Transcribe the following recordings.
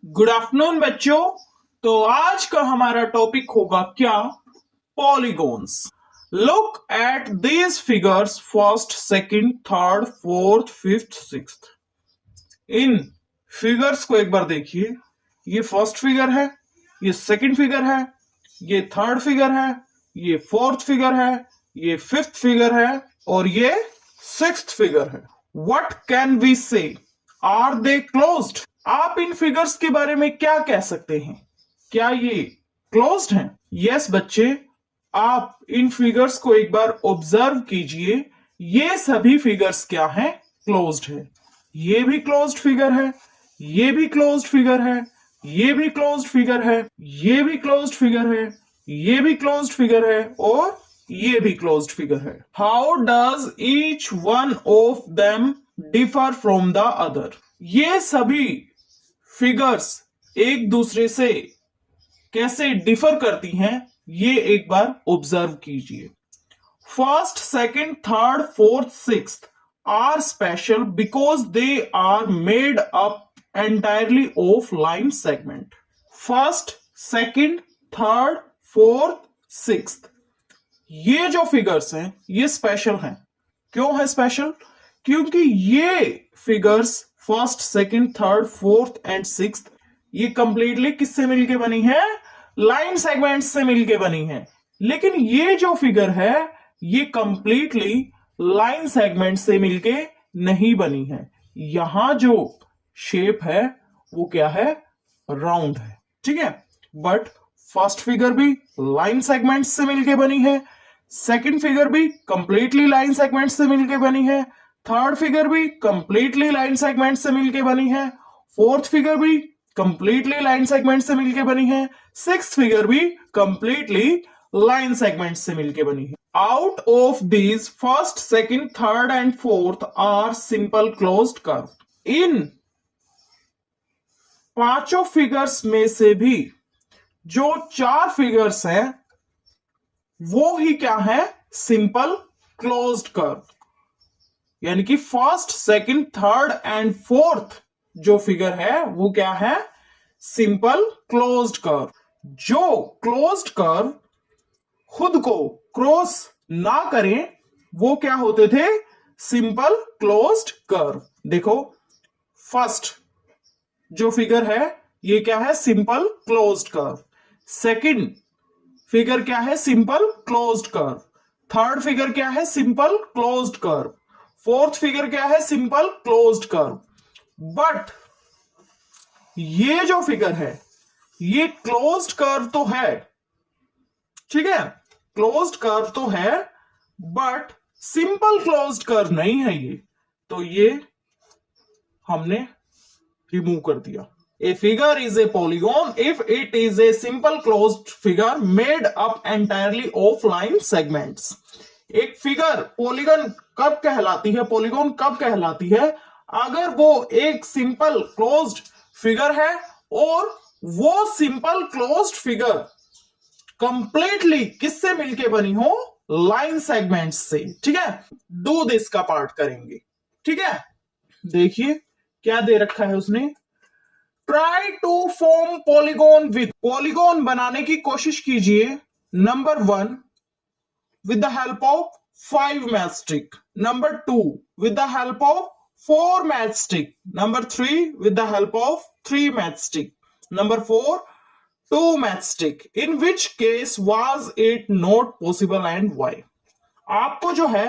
Good afternoon बच्चों। तो आज का हमारा टॉपिक होगा क्या? Polygons. Look at these figures first, second, third, fourth, fifth, sixth. In figures को एक बार देखिए। ये फर्स्ट फिगर है, ये सेकंड फिगर है, ये थर्ड फिगर है, ये फोर्थ फिगर है, ये फिफ्थ फिगर है और ये सिक्स्थ फिगर है। What can we say? Are they closed? आप इन फिगर्स के बारे में क्या कह सकते हैं? क्या ये क्लोज्ड हैं? यस बच्चे, आप इन फिगर्स को एक बार ऑब्जर्व कीजिए। ये सभी फिगर्स क्या हैं? क्लोज्ड है। ये भी क्लोज्ड फिगर है, ये भी क्लोज्ड फिगर है, ये भी क्लोज्ड फिगर है, ये भी क्लोज्ड फिगर है, ये भी क्लोज्ड फिगर है और ये भी क्लोज्ड फिगर है। How does each one of them differ from the other? ये सभी फिगर्स एक दूसरे से कैसे डिफर करती हैं, ये एक बार ऑब्जर्व कीजिए। First, second, third, fourth, sixth are special because they are made up entirely of line segment. First, second, third, fourth, sixth, ये जो फिगर्स हैं ये स्पेशल हैं। क्यों है स्पेशल? क्योंकि ये figures first, second, third, fourth and sixth ये कंप्लीटली किससे मिलके बनी है? लाइन सेगमेंट से मिलके बनी है। लेकिन ये जो फिगर है ये कंप्लीटली लाइन सेगमेंट से मिलके नहीं बनी है। यहां जो शेप है वो क्या है? राउंड है। ठीक है, बट फर्स्ट फिगर भी लाइन सेगमेंट से मिलके बनी है, सेकंड फिगर भी कंप्लीटली लाइन सेगमेंट से मिलके बनी है, थर्ड फिगर भी कंप्लीटली लाइन सेगमेंट से मिलके बनी है, फोर्थ फिगर भी कंप्लीटली लाइन सेगमेंट से मिलके बनी है, सिक्स्थ फिगर भी कंप्लीटली लाइन सेगमेंट से मिलके बनी है। Out of these first, second, third and fourth are simple closed curve. इन पांचों फिगर्स में से भी जो चार फिगर्स हैं वो ही क्या है? Simple closed curve. यानी कि first, second, third and fourth जो फिगर है वो क्या है? Simple closed curve. जो क्लोज्ड कर्व खुद को क्रॉस ना करें वो क्या होते थे? Simple closed curve. देखो, फर्स्ट जो फिगर है ये क्या है? Simple closed curve. Second figure क्या है? Simple closed curve. Third figure क्या है? Simple closed curve. Fourth figure क्या है? Simple closed curve. बट ये जो फिगर है ये क्लोज्ड कर्व तो है, ठीक है, क्लोज्ड कर्व तो है बट सिंपल क्लोज्ड कर्व नहीं है ये, तो ये हमने रिमूव कर दिया। A figure is a polygon if it is a simple closed figure made up entirely of line segments. एक फिगर पॉलीगन कब कहलाती है? पॉलीगॉन कब कहलाती है? अगर वो एक सिंपल क्लोज्ड फिगर है और वो सिंपल क्लोज्ड फिगर कंप्लीटली किससे मिलके बनी हो? लाइन सेगमेंट्स से। ठीक है, डू दिस का पार्ट करेंगे। ठीक है, देखिए क्या दे रखा है उसने। Try to form polygon with, polygon बनाने की कोशिश कीजिए। Number 1 with the help of 5 matchstick, number 2 with the help of 4 matchstick, number 3 with the help of 3 matchstick, number 4 2 matchstick. In which case was it not possible and why? आपको जो है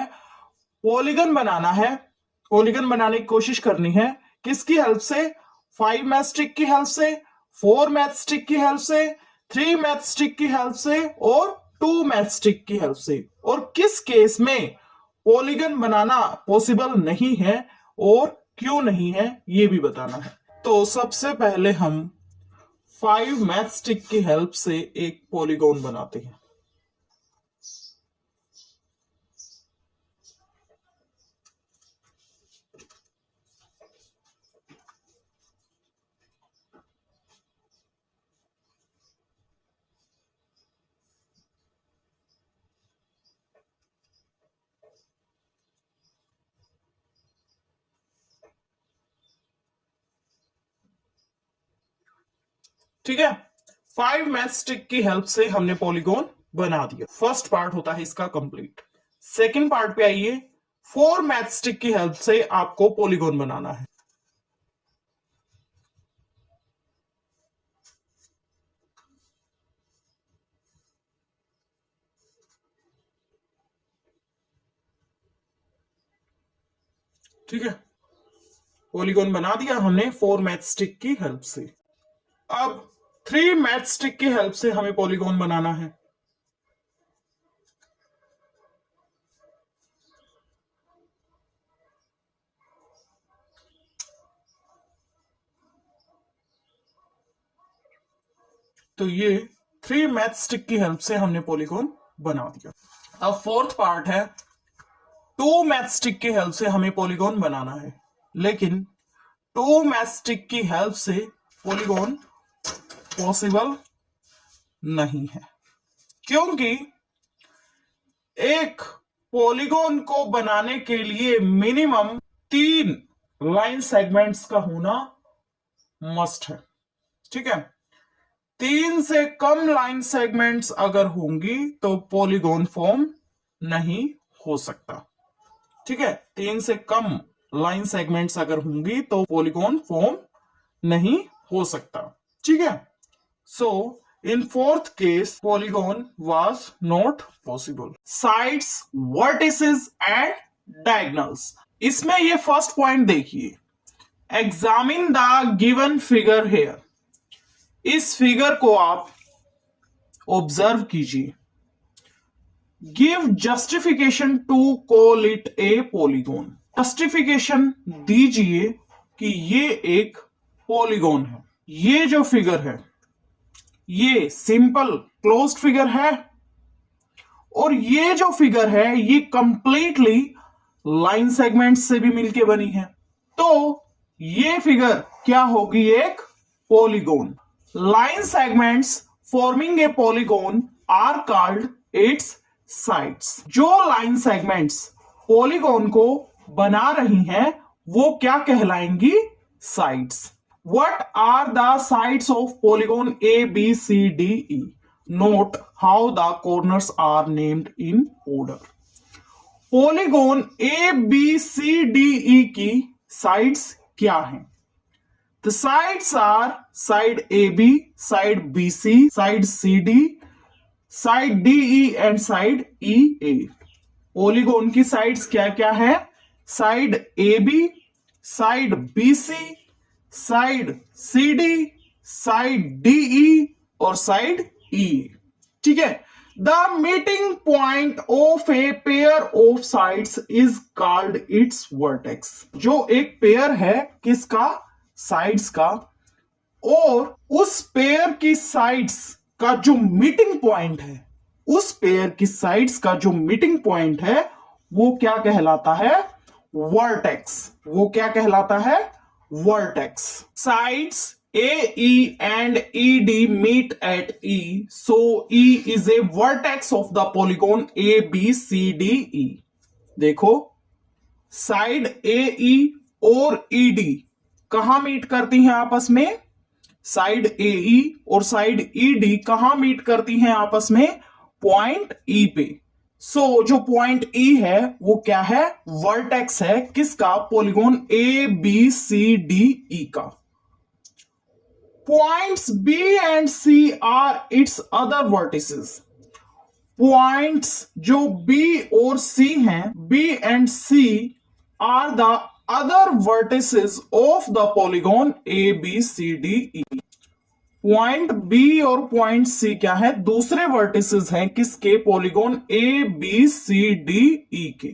polygon बनाना है, polygon बनाने की कोशिश करनी है। किसकी हेल्प से? 5 मैथ स्टिक की हेल्प से, 4 मैथ स्टिक की हेल्प से, 3 मैथ स्टिक की हेल्प से और 2 मैथ स्टिक की हेल्प से। और किस केस में पॉलीगन बनाना पॉसिबल नहीं है और क्यों नहीं है ये भी बताना है। तो सबसे पहले हम 5 मैथ स्टिक की हेल्प से एक पॉलीगॉन बनाते हैं। ठीक है, 5 मैचस्टिक की हेल्प से हमने पॉलीगॉन बना दिया। फर्स्ट पार्ट होता है इसका कंप्लीट। सेकंड पार्ट पे आइए, 4 मैचस्टिक की हेल्प से आपको पॉलीगॉन बनाना है। ठीक है, पॉलीगॉन बना दिया हमने 4 मैचस्टिक की हेल्प से। अब 3 मैचस्टिक की हेल्प से हमें पॉलीगॉन बनाना है। तो ये 3 मैचस्टिक की हेल्प से हमने पॉलीगॉन बना दिया। अब फोर्थ पार्ट है, 2 मैचस्टिक की हेल्प से हमें पॉलीगॉन बनाना है, लेकिन 2 मैचस्टिक की हेल्प से पॉलीगॉन पॉसिबल नहीं है, क्योंकि एक पॉलीगॉन को बनाने के लिए मिनिमम 3 लाइन सेगमेंट्स का होना मस्ट है। ठीक है, 3 से कम लाइन सेगमेंट्स अगर होंगी तो पॉलीगॉन फॉर्म नहीं हो सकता। ठीक है, 3 से कम लाइन सेगमेंट्स अगर होंगी तो पॉलीगॉन फॉर्म नहीं हो सकता। ठीक है, so in fourth case polygon was not possible. Sides, vertices and diagonals, इसमें ये फर्स्ट पॉइंट देखिए, examine the given figure here. इस फिगर को आप ऑब्जर्व कीजिए। Give justification to call it a polygon. Justification दीजिए कि ये एक पॉलीगॉन है। ये जो फिगर है ये सिंपल क्लोज्ड फिगर है, और ये जो फिगर है ये कंप्लीटली लाइन सेगमेंट से भी मिलके बनी है। तो ये फिगर क्या होगी? एक polygon. Line segments forming a polygon are called its sides. जो लाइन सेगमेंट्स पॉलीगॉन को बना रही हैं वो क्या कहलाएंगी? Sides. What are the sides of polygon A, B, C, D, E? Note how the corners are named in order. Polygon A, B, C, D, E की sides क्या हैं? The sides are side AB, side BC, side CD, side DE and side EA. Polygon की sides क्या क्या है? Side AB, side BC, side CD, side DE और side E। ठीक है, the meeting point of a pair of sides is called its vertex. जो एक pair है किसका? साइड्स का, और उस पेयर की साइड्स का जो मीटिंग पॉइंट है, उस पेयर की साइड्स का जो मीटिंग पॉइंट है वो क्या कहलाता है? वर्टेक्स। वो क्या कहलाता है? vertex. Sides AE and ED meet at E, so E is a vertex of the polygon ABCDE. देखो, साइड AE और ED कहां मीट करती हैं आपस में? साइड AE और साइड ED कहां मीट करती हैं आपस में? पॉइंट E पे। जो पॉइंट E है वो क्या है? वर्टेक्स है किसका? पॉलीगॉन ABCDE का। Points B and C are its other vertices. Points जो B और C हैं, B and C are the other vertices of the polygon ABCDE। Point B और पॉइंट सी क्या है? दूसरे वर्टिसेस हैं किसके? पॉलीगॉन ABCDE के।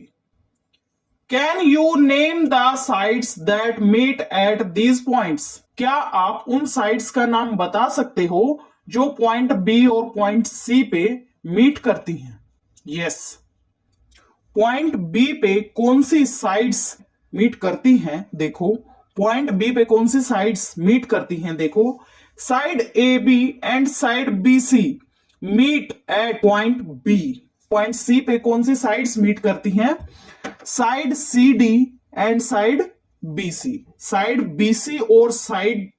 Can you name the sides that meet at these points? क्या आप उन साइड्स का नाम बता सकते हो जो पॉइंट बी और पॉइंट सी पे मीट करती हैं? यस। पॉइंट बी पे कौन सी साइड्स मीट करती हैं? देखो, पॉइंट बी पे कौन सी साइड्स मीट करती हैं? देखो, side AB and side BC meet at point B। Point C पे कौन सी साइड्स मीट करती हैं? Side CD and side BC। Side BC और साइड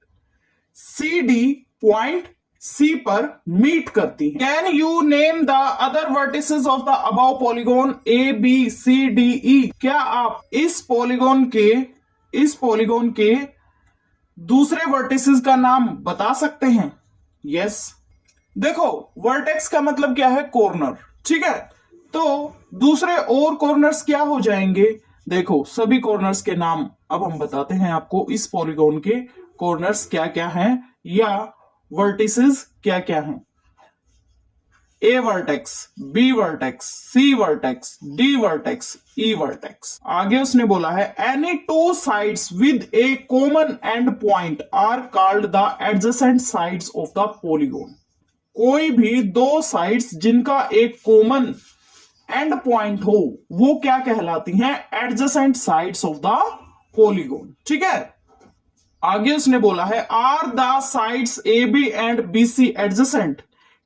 CD पॉइंट सी पर मीट करती हैं। Can you name the other vertices of the above polygon A B C D E? क्या आप इस पॉलीगॉन के दूसरे वर्टिसेस का नाम बता सकते हैं? यस। देखो, वर्टेक्स का मतलब क्या है? कॉर्नर। ठीक है, तो दूसरे और कॉर्नर्स क्या हो जाएंगे? देखो, सभी कॉर्नर्स के नाम अब हम बताते हैं आपको। इस पॉलीगॉन के कॉर्नर्स क्या क्या हैं या वर्टिसेस क्या क्या हैं। A vertex, B vertex, C vertex, D vertex, E vertex. आगे उसने बोला है any two sides with a common end point are called the adjacent sides of the polygon. कोई भी दो साइड्स जिनका एक कॉमन एंड पॉइंट हो वो क्या कहलाती हैं? Adjacent sides of the polygon. ठीक है, आगे उसने बोला है are the sides A B and B C adjacent?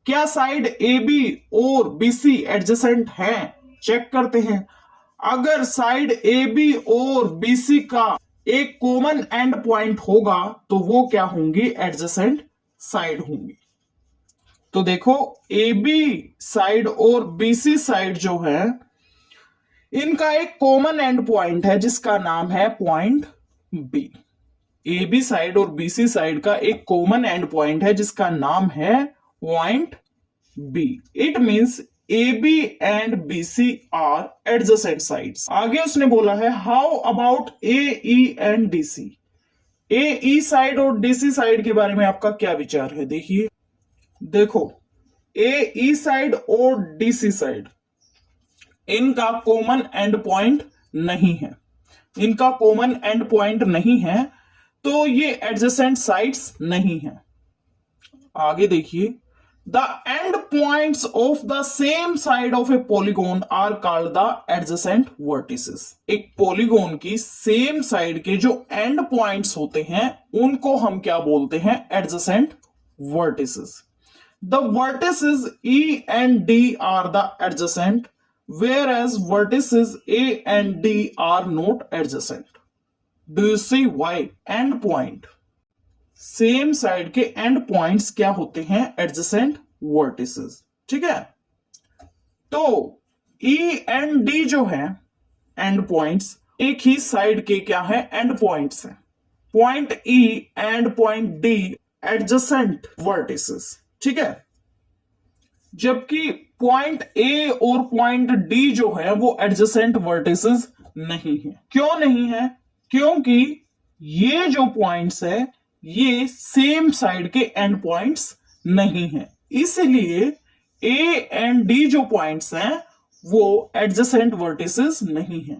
क्या साइड ए बी और बी सी एडजेसेंट हैं? चेक करते हैं। अगर साइड ए बी और बी सी का एक कॉमन एंड पॉइंट होगा तो वो क्या होंगी? एडजेसेंट साइड होंगी। तो देखो, ए बी साइड और बी सी साइड जो है इनका एक कॉमन एंड पॉइंट है जिसका नाम है point B. A B side और बी सी साइड का एक कॉमन एंड पॉइंट है जिसका नाम है point B. It means A B and B C are adjacent sides. आगे उसने बोला है how about A E and D C? A E side और डी सी साइड के बारे में आपका क्या विचार है? देखिए, देखो, ए ई साइड और डी सी साइड इनका कॉमन एंड पॉइंट नहीं है। इनका कॉमन एंड पॉइंट नहीं है तो ये एडजेसेंट साइड्स नहीं है। आगे देखिए, the end points of the same side of a polygon are called the adjacent vertices. एक पॉलीगॉन की सेम साइड के जो एंड पॉइंट्स होते हैं उनको हम क्या बोलते हैं? Adjacent vertices. The vertices E and D are the adjacent, whereas vertices A and D are not adjacent. Do you see why? End point. Same side के एंड पॉइंट्स क्या होते हैं? Adjacent vertices. ठीक है, तो E एंड D जो है and points, एक ही साइड के क्या है? एंड पॉइंट्स हैं। Point E and point D adjacent vertices. ठीक है, जबकि पॉइंट ए और पॉइंट डी जो है वो एडजेसेंट वर्टिसेस नहीं है। क्यों नहीं है? क्योंकि ये जो पॉइंट्स है ये सेम साइड के एंड पॉइंट्स नहीं है, इसलिए ए एंड डी जो पॉइंट्स हैं वो एडजेसेंट वर्टिसेस नहीं है।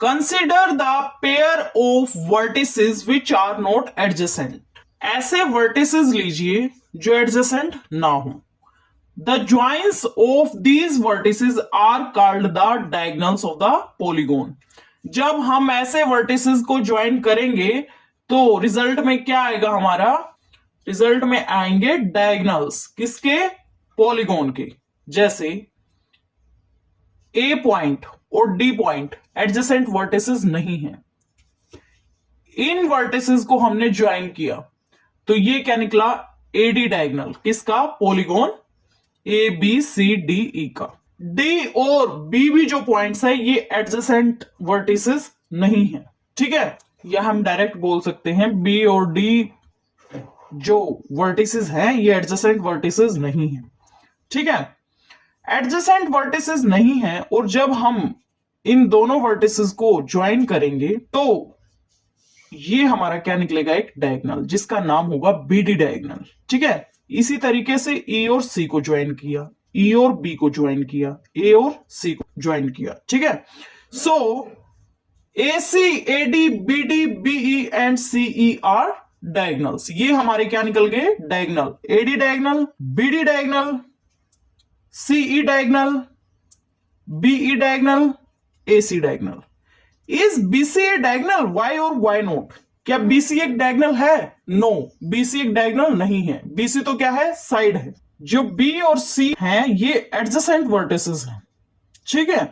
Consider the pair of vertices which are not adjacent. ऐसे वर्टिसेस लीजिए जो एडजेसेंट ना हो। The joins of these vertices are called the diagonals of the polygon. जब हम ऐसे vertices को ज्वाइन करेंगे तो रिजल्ट में क्या आएगा? हमारा रिजल्ट में आएंगे डायगोनल्स। किसके? पॉलीगॉन के। जैसे ए पॉइंट और डी पॉइंट एडजेसेंट वर्टिसेस नहीं है। इन वर्टिसेस को हमने ज्वाइन किया तो ये क्या निकला? A D diagonal. किसका? Polygon A B C D E का। डी और बी भी जो पॉइंट्स है ये एडजेसेंट वर्टिसेस नहीं है। ठीक है, या हम डायरेक्ट बोल सकते हैं बी और डी जो वर्टिसेस हैं ये एडजेसेंट वर्टिसेस नहीं है। ठीक है, एडजेसेंट वर्टिसेस नहीं है और जब हम इन दोनों वर्टिसेस को ज्वाइन करेंगे तो ये हमारा क्या निकलेगा? एक डायगोनल जिसका नाम होगा बीडी डायगोनल। ठीक है, इसी तरीके से ई और सी को ज्वाइन किया, ई और बी को ज्वाइन किया, ए और सी को ज्वाइन किया। ठीक है, so A C A D B D B E and C E are diagonals. ये हमारे क्या निकल गए? Diagonal. A D diagonal, B D diagonal, C E diagonal, B E diagonal, A C diagonal. Is B C a diagonal? Why और why not? क्या B C एक diagonal है? No, B C एक डायगोनल नहीं है। बीसी तो क्या है? साइड है। जो बी और सी हैं ये एडजेसेंट वर्टिसेस हैं। ठीक है,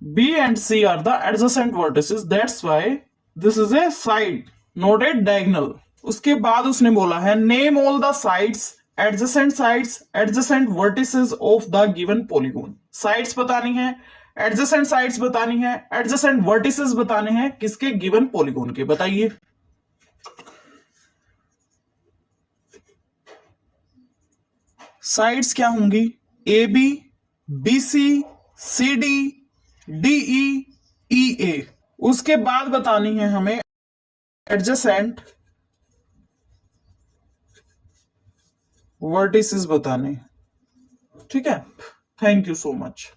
B and C are the adjacent vertices, that's why this is a side not a diagonal. उसके बाद उसने बोला है name all the sides adjacent vertices of the given polygon. Sides बतानी है, एडजेसेंट साइड्स बतानी है, एडजेसेंट वर्टिसेस बताने हैं, किसके? गिवन पॉलीगॉन के। बताइए। साइड्स क्या होंगी? A B, B C, C D, D E A. उसके बाद बतानी है हमें एडजेसेंट वर्टिसेस बताने। ठीक है, थैंक यू सो मच।